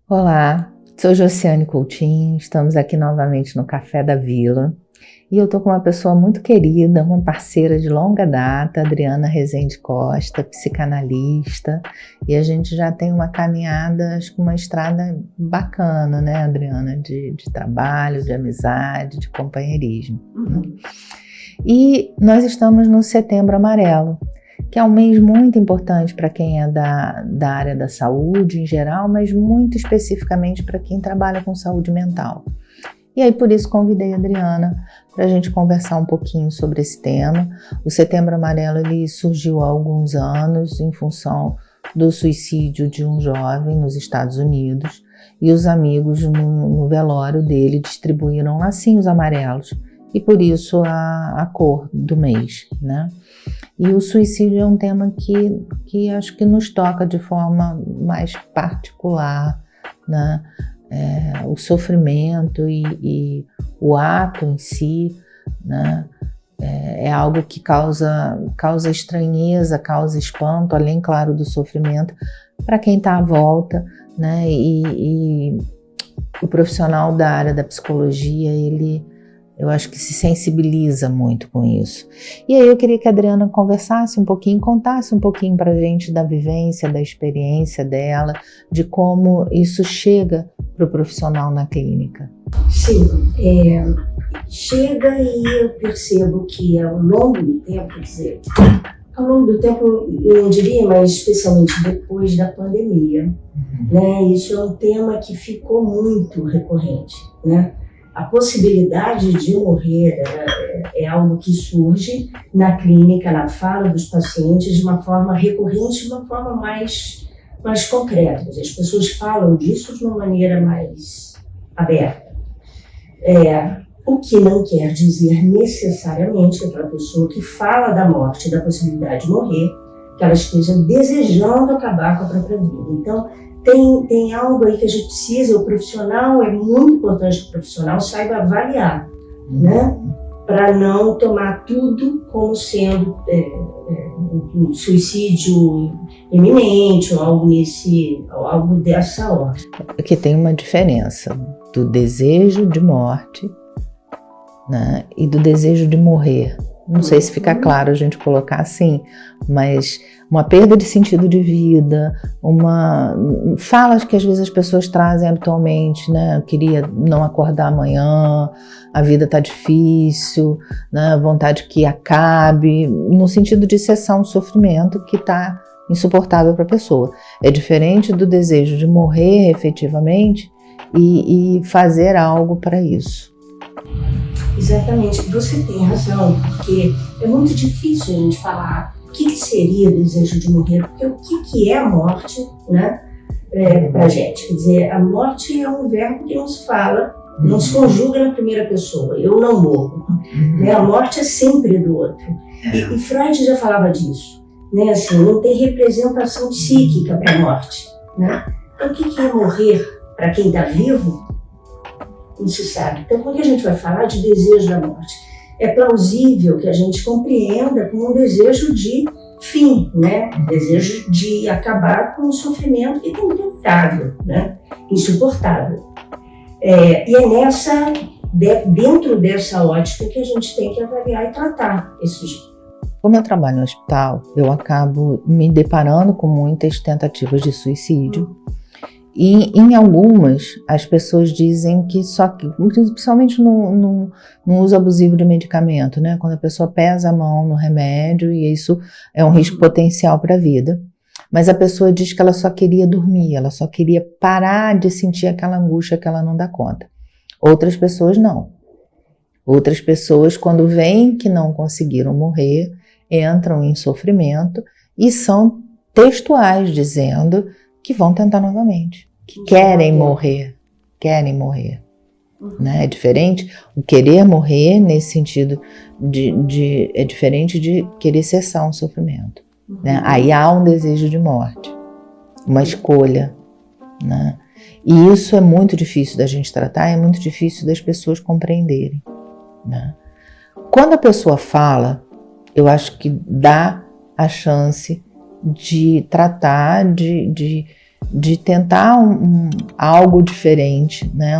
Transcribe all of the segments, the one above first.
Olá, sou Josiane Coutinho, estamos aqui novamente no Café da Vila e eu estou com uma pessoa muito querida, uma parceira de longa data, Adriana Rezende Costa, psicanalista, e a gente já tem uma caminhada, acho que uma estrada bacana, né, Adriana, de trabalho, de amizade, de companheirismo. E nós estamos no Setembro Amarelo, que é um mês muito importante para quem é da área da saúde em geral, mas muito especificamente para quem trabalha com saúde mental. E aí, por isso, convidei a Adriana para a gente conversar um pouquinho sobre esse tema. O Setembro Amarelo ele surgiu há alguns anos em função do suicídio de um jovem nos Estados Unidos, e os amigos no velório dele distribuíram lacinhos amarelos, e por isso a cor do mês, né? E o suicídio é um tema que acho que nos toca de forma mais particular, né? O sofrimento e o ato em si, né? É algo que causa estranheza, causa espanto, além, claro, do sofrimento, para quem está à volta, né? E o profissional da área da psicologia, eu acho que se sensibiliza muito com isso. E aí eu queria que a Adriana conversasse um pouquinho, contasse um pouquinho para a gente da vivência, da experiência dela, de como isso chega para o profissional na clínica. Sim, chega e eu percebo que ao longo do tempo, quer dizer, ao longo do tempo, eu diria, mas especialmente depois da pandemia, né, isso é um tema que ficou muito recorrente, né? A possibilidade de morrer é algo que surge na clínica, na fala dos pacientes, de uma forma recorrente, de uma forma mais concreta. As pessoas falam disso de uma maneira mais aberta. O que não quer dizer necessariamente que aquela pessoa que fala da morte, da possibilidade de morrer, que ela esteja desejando acabar com a própria vida. Então, tem algo aí que a gente precisa, o profissional, é muito importante que o profissional saiba avaliar, né? Para não tomar tudo como sendo um suicídio iminente ou algo dessa ordem. Porque tem uma diferença do desejo de morte, né, e do desejo de morrer. Não sei se fica claro a gente colocar assim, mas uma perda de sentido de vida, falas que às vezes as pessoas trazem habitualmente, né? Eu queria não acordar amanhã, a vida tá difícil, né? Vontade que acabe, no sentido de cessar um sofrimento que tá insuportável para a pessoa. É diferente do desejo de morrer efetivamente e fazer algo para isso. Exatamente, você tem razão, porque é muito difícil a gente falar o que seria o desejo de morrer, porque o que é a morte, né, pra gente? Quer dizer, a morte é um verbo que não se fala, não se conjuga na primeira pessoa, eu não morro, né? A morte é sempre do outro, e Freud já falava disso, né? Assim, não tem representação psíquica para a morte, né? Então o que é morrer para quem está vivo? Não se sabe. Então, quando a gente vai falar de desejo da morte, é plausível que a gente compreenda como um desejo de fim, né? Desejo de acabar com o sofrimento que é inevitável, né? Insuportável. E é dentro dessa ótica que a gente tem que avaliar e tratar esse sujeito. Como eu trabalho no hospital, eu acabo me deparando com muitas tentativas de suicídio. E em algumas, as pessoas dizem que principalmente no uso abusivo de medicamento, né? Quando a pessoa pesa a mão no remédio e isso é um risco potencial para a vida. Mas a pessoa diz que ela só queria dormir, ela só queria parar de sentir aquela angústia que ela não dá conta. Outras pessoas não. Outras pessoas, quando veem que não conseguiram morrer, entram em sofrimento e são textuais dizendo que vão tentar novamente, que querem morrer, né? É diferente, o querer morrer nesse sentido é diferente de querer cessar um sofrimento, né? Aí há um desejo de morte, uma escolha, né? E isso é muito difícil da gente tratar, é muito difícil das pessoas compreenderem, né? Quando a pessoa fala, eu acho que dá a chance de tratar, de de tentar algo diferente, né?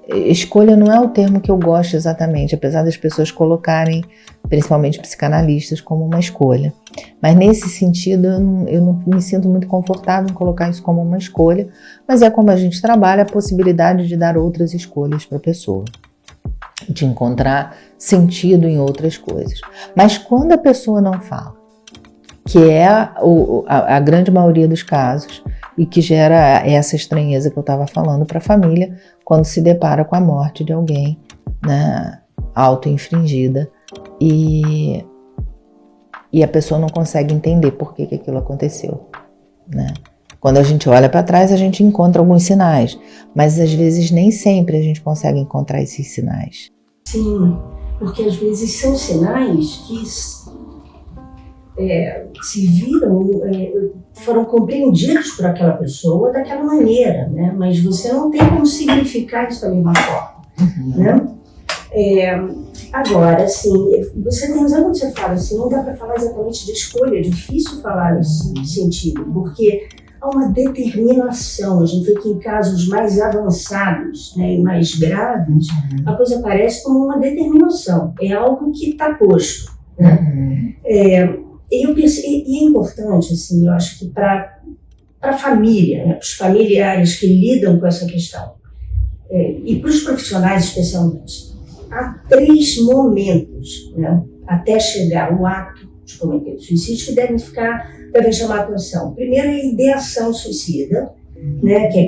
Escolha não é o termo que eu gosto exatamente, apesar das pessoas colocarem, principalmente psicanalistas, como uma escolha. Mas nesse sentido eu não me sinto muito confortável em colocar isso como uma escolha, mas é como a gente trabalha a possibilidade de dar outras escolhas para a pessoa, de encontrar sentido em outras coisas. Mas quando a pessoa não fala, que é a grande maioria dos casos, e que gera essa estranheza que eu estava falando para a família, quando se depara com a morte de alguém, né, auto-infringida, e a pessoa não consegue entender por que aquilo aconteceu, né? Quando a gente olha para trás, a gente encontra alguns sinais, mas às vezes nem sempre a gente consegue encontrar esses sinais. Sim, porque às vezes são sinais que se viram, foram compreendidos por aquela pessoa daquela maneira, né? Mas você não tem como significar isso da mesma forma, né? Agora, assim, você tem razão quando você fala assim, não dá para falar exatamente de escolha, é difícil falar nesse sentido, porque há uma determinação. A gente vê que em casos mais avançados, né, e mais graves, a coisa parece como uma determinação, é algo que está posto, né? E é importante, assim, eu acho que para a família, né, os familiares que lidam com essa questão, e para os profissionais especialmente, há 3 momentos, né, até chegar ao ato de cometer o suicídio que devem chamar a atenção. Primeiro é a ideação suicida, né, que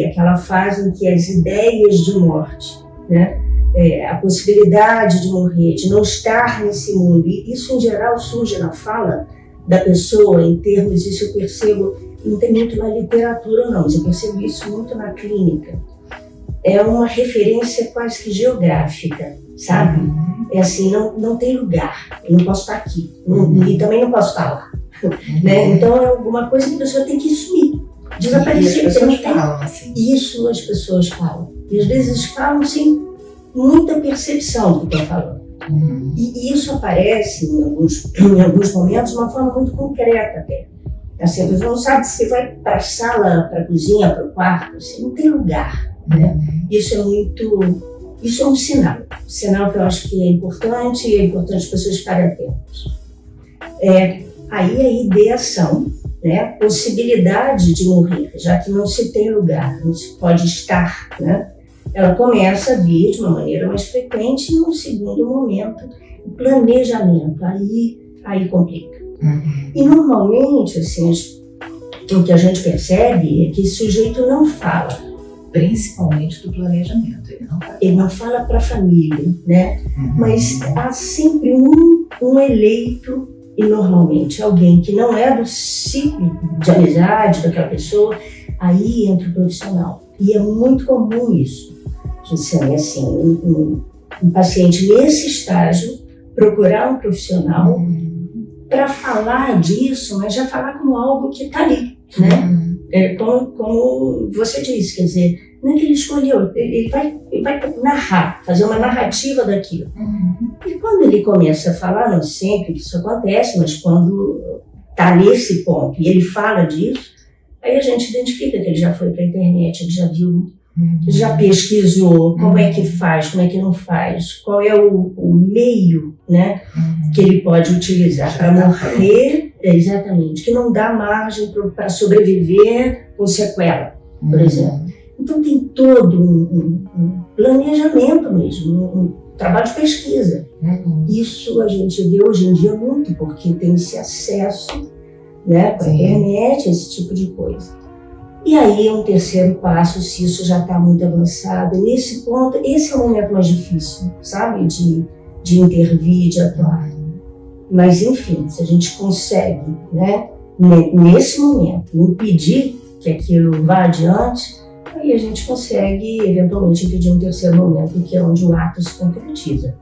é aquela fase em que as ideias de morte, né, a possibilidade de morrer, de não estar nesse mundo, e isso em geral surge na fala da pessoa em termos, isso eu percebo, não tem muito na literatura não, mas eu percebo isso muito na clínica. É uma referência quase que geográfica, sabe? É assim, não tem lugar, eu não posso estar aqui, e também não posso estar lá, né? Então é alguma coisa que a pessoa tem que sumir, desaparecer. E as pessoas falam assim. Isso as pessoas falam, e às vezes falam sem muita percepção do que estão falando. E isso aparece em alguns momentos de uma forma muito concreta até. Assim, a pessoa não sabe se vai para a sala, para a cozinha, para o quarto, assim, não tem lugar, né? Isso é um sinal que eu acho que é importante, e é importante as pessoas ficarem atentas. Aí a ideação, né? Possibilidade de morrer, já que não se tem lugar, não se pode estar, né? Ela começa a vir de uma maneira mais frequente e, num segundo momento, o planejamento, aí complica. E normalmente, assim, o que a gente percebe é que esse sujeito não fala, Principalmente do planejamento, ele não fala para a família, né? Mas há sempre um eleito, e normalmente alguém que não é do ciclo de amizade daquela pessoa, aí entra o profissional. E é muito comum isso. Assim, um paciente nesse estágio procurar um profissional para falar disso, mas já falar como algo que está ali, né? Como você disse, quer dizer, não é que ele escolheu, ele vai narrar, fazer uma narrativa daquilo. E quando ele começa a falar, não sempre que isso acontece, mas quando está nesse ponto e ele fala disso, aí a gente identifica que ele já foi para a internet, ele já viu, já pesquisou como é que faz, como é que não faz, qual é o meio, né, que ele pode utilizar para morrer, exatamente, que não dá margem para sobreviver com sequela, por exemplo. Então tem todo um planejamento mesmo, um trabalho de pesquisa. Isso a gente vê hoje em dia muito, porque tem esse acesso, né, com a internet, esse tipo de coisa. E aí um terceiro passo, se isso já está muito avançado, nesse ponto, esse é o momento mais difícil, sabe, de intervir, de atuar. Mas enfim, se a gente consegue, né, nesse momento, impedir que aquilo vá adiante, aí a gente consegue eventualmente impedir um terceiro momento, que é onde o ato se concretiza.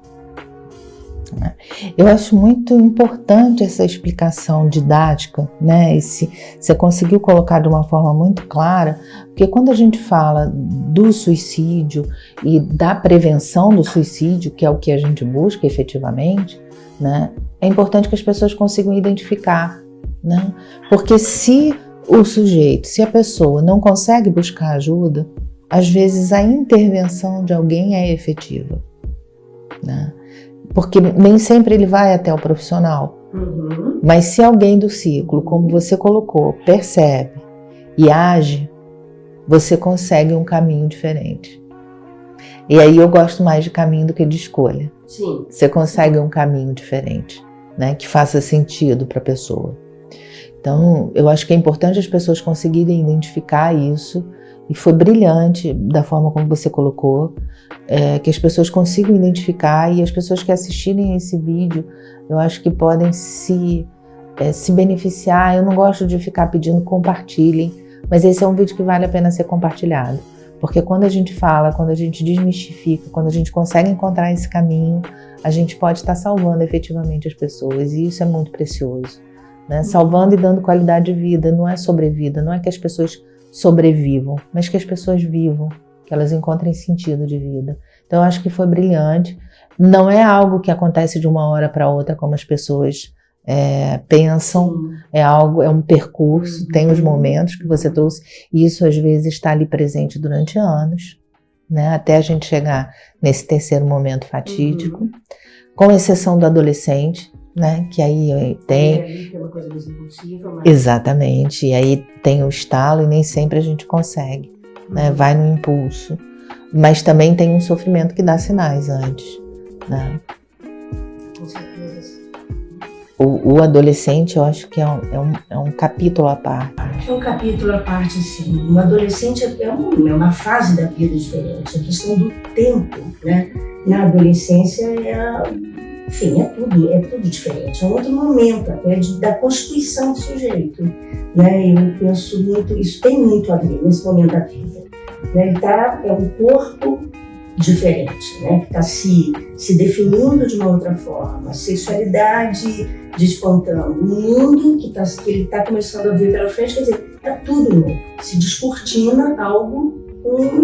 Eu acho muito importante essa explicação didática, né? Você conseguiu colocar de uma forma muito clara, porque quando a gente fala do suicídio e da prevenção do suicídio, que é o que a gente busca efetivamente, né? É importante que as pessoas consigam identificar né? Porque se a pessoa não consegue buscar ajuda, às vezes a intervenção de alguém é efetiva, né? Porque nem sempre ele vai até o profissional. Mas se alguém do ciclo, como você colocou, percebe e age, você consegue um caminho diferente. E aí eu gosto mais de caminho do que de escolha. Sim. Você consegue um caminho diferente, né, que faça sentido para a pessoa. Então, eu acho que é importante as pessoas conseguirem identificar isso, e foi brilhante da forma como você colocou, que as pessoas consigam identificar, e as pessoas que assistirem a esse vídeo, eu acho que podem se beneficiar. Eu não gosto de ficar pedindo compartilhem, mas esse é um vídeo que vale a pena ser compartilhado. Porque quando a gente fala, quando a gente desmistifica, quando a gente consegue encontrar esse caminho, a gente pode estar salvando efetivamente as pessoas, e isso é muito precioso, né? Salvando e dando qualidade de vida, não é sobrevida, não é que as pessoas sobrevivam, mas que as pessoas vivam, que elas encontrem sentido de vida. Então eu acho que foi brilhante. Não é algo que acontece de uma hora para outra, como as pessoas pensam. É um percurso, tem os momentos que você trouxe, e isso às vezes está ali presente durante anos, né? Até a gente chegar nesse terceiro momento fatídico, com exceção do adolescente, né? Que aí tem uma coisa mais impulsiva, mas... Exatamente, e aí tem o estalo e nem sempre a gente consegue, né? Vai no impulso, mas também tem um sofrimento que dá sinais antes, né? Com certeza. O adolescente, eu acho que é um capítulo à parte. É um capítulo à parte, sim. O adolescente é uma fase da vida diferente. A questão do tempo, né? Na adolescência enfim, é tudo diferente. É um outro momento até da constituição do sujeito, né? Eu penso muito, isso tem muito a ver nesse momento da vida, né? É um corpo diferente, né? Que está se definindo de uma outra forma, a sexualidade despontando, o mundo que ele está começando a ver pela frente, quer dizer, é tudo novo, se descortina algo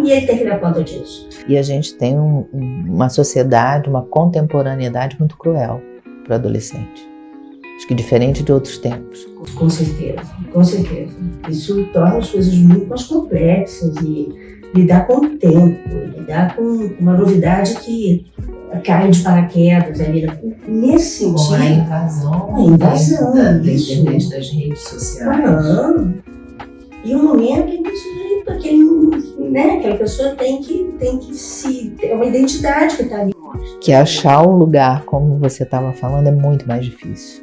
e ele tem que dar conta disso. E a gente tem uma sociedade, uma contemporaneidade muito cruel para o adolescente. Acho que diferente de outros tempos. Com certeza, com certeza. Isso torna as coisas muito mais complexas e lidar com o tempo, lidar com uma novidade que cai de paraquedas ali. Nesse sentido... Com a invasão da internet, das redes sociais. E um momento em que o sujeito, aquela pessoa tem que ter uma identidade que está ali. Que achar um lugar, como você estava falando, é muito mais difícil,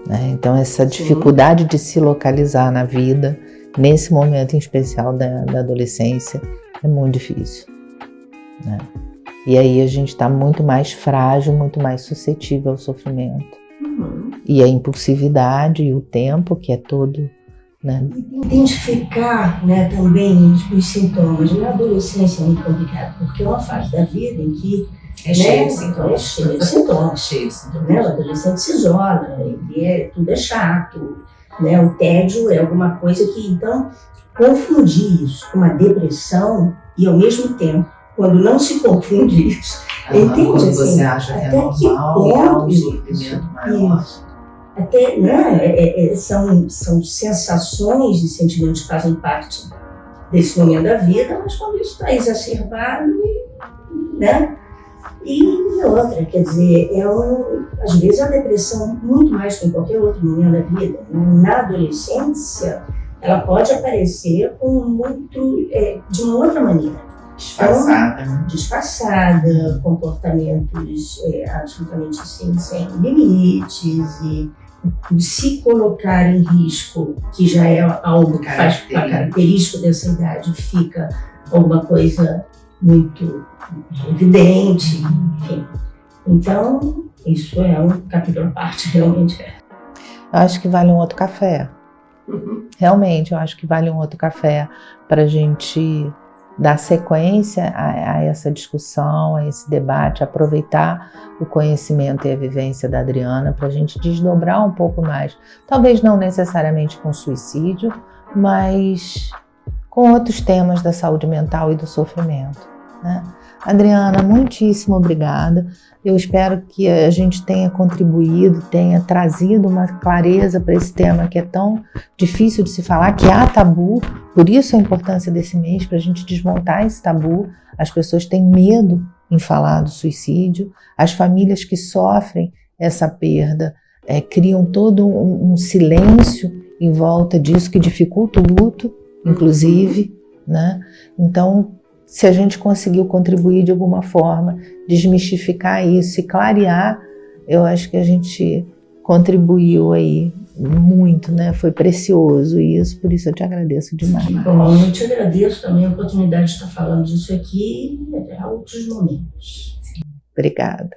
né? Então essa dificuldade de se localizar na vida, nesse momento em especial da adolescência, é muito difícil, né? E aí a gente está muito mais frágil, muito mais suscetível ao sofrimento. E a impulsividade e o tempo, que é todo, né? Identificar, né, também os sintomas. Na adolescência é muito complicado, porque é uma fase da vida em que cheio de sintomas. Né? O adolescente se isola, tudo é chato, né? O tédio é alguma coisa que, então, confundir isso com uma depressão e, ao mesmo tempo, quando não se confunde isso, entende? Quando assim, você acha que é normal e há um sofrimento maior. Até, né, são sensações e sentimentos que fazem parte desse momento da vida, mas quando isso está exacerbado, né? E outra, quer dizer, às vezes a depressão, muito mais que em qualquer outro momento da vida, na adolescência, ela pode aparecer de uma outra maneira. Disfarçada, comportamentos absolutamente sem limites, e se colocar em risco, que já é algo que faz característico dessa idade, fica alguma coisa muito evidente, enfim. Então, isso é um capítulo à parte, realmente é. Eu acho que vale um outro café. Realmente, eu acho que vale um outro café para a gente dar sequência a essa discussão, a esse debate, aproveitar o conhecimento e a vivência da Adriana para a gente desdobrar um pouco mais. Talvez não necessariamente com suicídio, mas com outros temas da saúde mental e do sofrimento, né? Adriana, muitíssimo obrigada. Eu espero que a gente tenha contribuído, tenha trazido uma clareza para esse tema que é tão difícil de se falar, que há tabu. Por isso a importância desse mês, para a gente desmontar esse tabu. As pessoas têm medo em falar do suicídio. As famílias que sofrem essa perda criam todo um silêncio em volta disso, que dificulta o luto, inclusive, né? Então, se a gente conseguiu contribuir de alguma forma, desmistificar isso e clarear, eu acho que a gente contribuiu aí muito, né? Foi precioso isso, por isso eu te agradeço demais. Bom, eu te agradeço também a oportunidade de estar falando disso aqui em outros momentos. Obrigada.